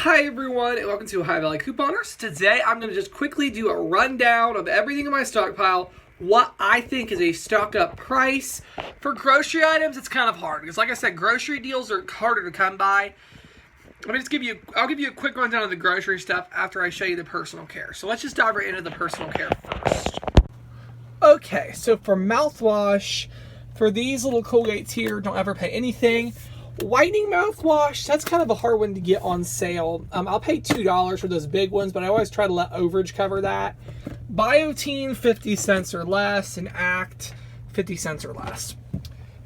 Hi everyone, and welcome to High Valley Couponers. Today I'm going to just quickly do a rundown of everything in my stockpile, what I think is a stock up price. For grocery items, it's kind of hard, because like I said, grocery deals are harder to come by. I'll give you a quick rundown of the grocery stuff after I show you the personal care. So let's just dive right into the personal care first. Okay, so for mouthwash, for these little Colgates here, don't ever pay anything. Whitening mouthwash, that's kind of a hard one to get on sale. I'll pay $2 for those big ones, but I always try to let overage cover that. Biotine, 50 cents or less, and Act, 50 cents or less.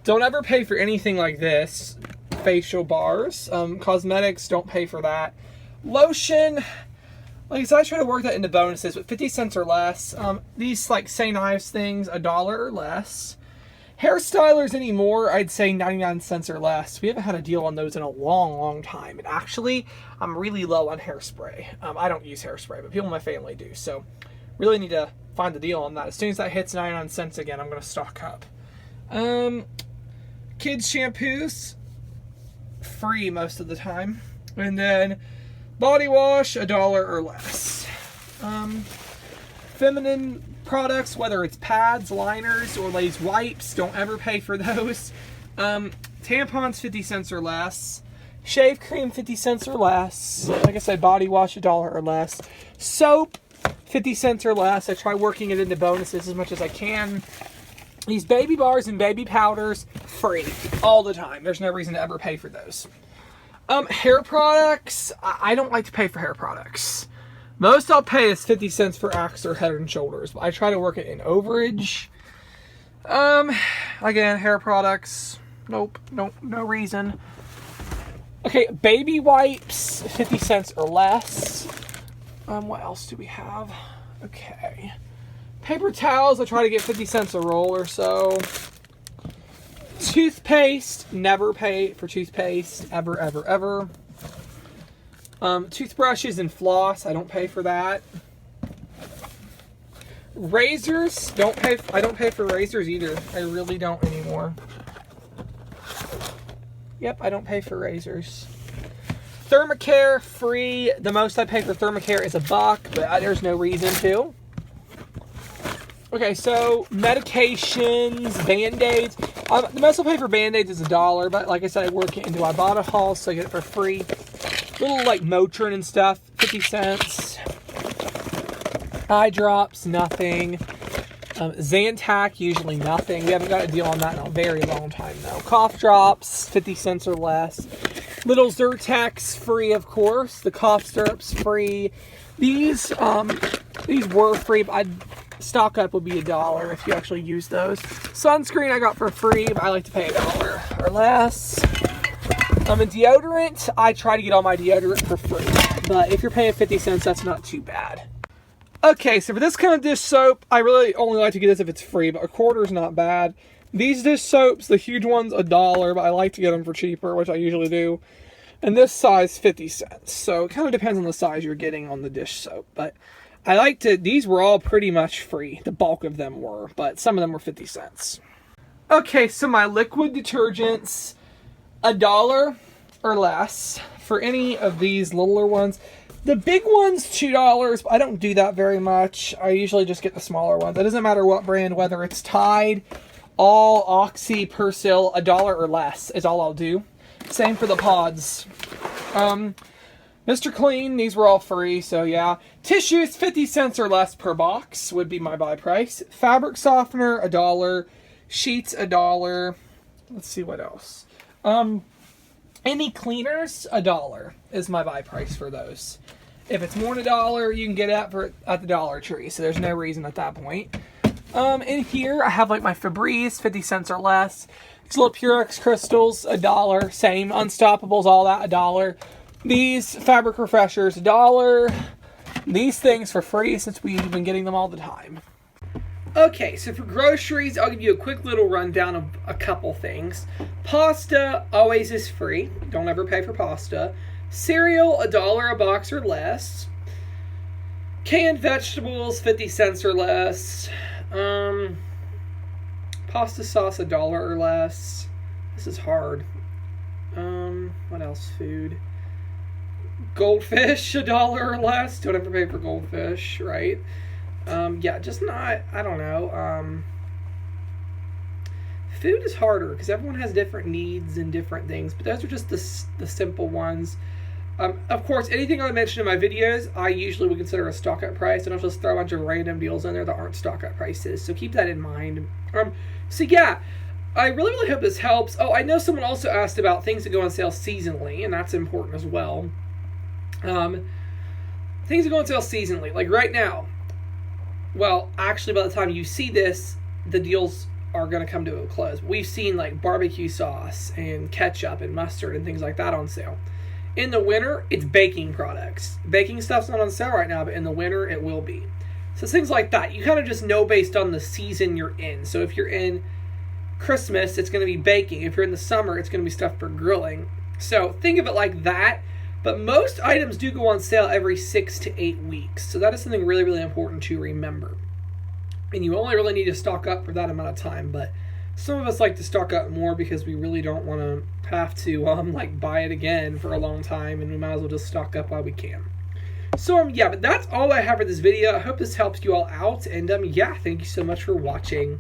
Don't ever pay for anything like this. Facial bars, cosmetics, don't pay for that. Lotion, like I said, I try to work that into bonuses, but 50 cents or less. These like St. Ives things, $1 or less. Hairstylers anymore, I'd say 99 cents or less. We haven't had a deal on those in a long time. And actually, I'm really low on hairspray. I don't use hairspray, but people in my family do. So really need to find the deal on that. As soon as that hits 99 cents again, I'm going to stock up. Kids shampoos, free most of the time. And then body wash, $1 or less. Feminine products, whether it's pads, liners, or these wipes, don't ever pay for those. Tampons, 50 cents or less. Shave cream, 50 cents or less. Like I said, body wash, $1 or less. Soap, 50 cents or less. I try working it into bonuses as much as I can. These baby bars and baby powders, free all the time. There's no reason to ever pay for those. Hair products, I don't like to pay for hair products. Most I'll pay is 50 cents for Axe or Head and Shoulders, but I try to work it in overage. Again, hair products, nope, no reason. Okay, baby wipes, 50 cents or less. What else do we have? Okay. Paper towels, I try to get 50 cents a roll or so. Toothpaste, never pay for toothpaste, ever. Toothbrushes and floss, I don't pay for that. Razors, I don't pay for razors either. I really don't anymore. Yep, I don't pay for razors. Thermacare, free. The most I pay for Thermacare is $1, but there's no reason to. Okay, so medications, Band-Aids. The most I'll pay for Band-Aids is $1, but like I said, I work it into Ibotta hauls, so I get it for free. Little like Motrin and stuff, 50 cents. Eye drops, nothing. Zantac, usually nothing. We haven't got a deal on that in a very long time though. Cough drops, 50 cents or less. Little Zyrtex, free of course. The cough syrups, free. These were free, but STOCKUP would be $1 if you actually use those. Sunscreen I got for free, but I like to pay $1 or less. And deodorant, I try to get all my deodorant for free. But if you're paying 50 cents, that's not too bad. Okay, so for this kind of dish soap, I really only like to get this if it's free, but $1 is not bad. These dish soaps, the huge ones, $1, but I like to get them for cheaper, which I usually do. And this size, 50 cents. So it kind of depends on the size you're getting on the dish soap. But these were all pretty much free. The bulk of them were, but some of them were 50 cents. Okay, so my liquid detergents, $1 or less for any of these littler ones. The big ones, $2, but I don't do that very much. I usually just get the smaller ones. It doesn't matter what brand, whether it's Tide, All, Oxy, Persil, $1 or less is all I'll do. Same for the pods. Mr. Clean, these were all free, so yeah. Tissues, 50 cents or less per box would be my buy price. Fabric softener, $1. Sheets, $1. Let's see what else. Any cleaners, $1 is my buy price for those. If it's more than $1, you can get it at the Dollar Tree, so there's no reason at that point. In here, I have like my Febreze, 50 cents or less. These little Purex crystals, $1. Same, Unstoppables, all that, $1. These fabric refreshers, $1. These things for free since we've been getting them all the time. Okay, so for groceries, I'll give you a quick little rundown of a couple things. Pasta always is free. Don't ever pay for pasta. Cereal, $1 a box or less. Canned vegetables, 50 cents or less. Pasta sauce, $1 or less. This is hard. What else? Food. Goldfish $1 or less. Don't ever pay for goldfish, right? Yeah, just not, I don't know. Food is harder because everyone has different needs and different things, but those are just the simple ones. Of course, anything I mention in my videos, I usually would consider a stock up price. I don't just throw a bunch of random deals in there that aren't stock up prices, so keep that in mind. So yeah, I really, really hope this helps. Oh, I know someone also asked about things that go on sale seasonally, and that's important as well. Things that go on sale seasonally, like right now. Well, actually, by the time you see this, the deals are going to come to a close. We've seen like barbecue sauce and ketchup and mustard and things like that on sale. In the winter, it's baking products. Baking stuff's not on sale right now, but in the winter, it will be. So things like that, you kind of just know based on the season you're in. So if you're in Christmas, it's going to be baking. If you're in the summer, it's going to be stuff for grilling. So think of it like that. But most items do go on sale every 6 to 8 weeks. So that is something really, really important to remember. And you only really need to stock up for that amount of time. But some of us like to stock up more because we really don't want to have to buy it again for a long time. And we might as well just stock up while we can. So yeah, but that's all I have for this video. I hope this helps you all out. And yeah, thank you so much for watching.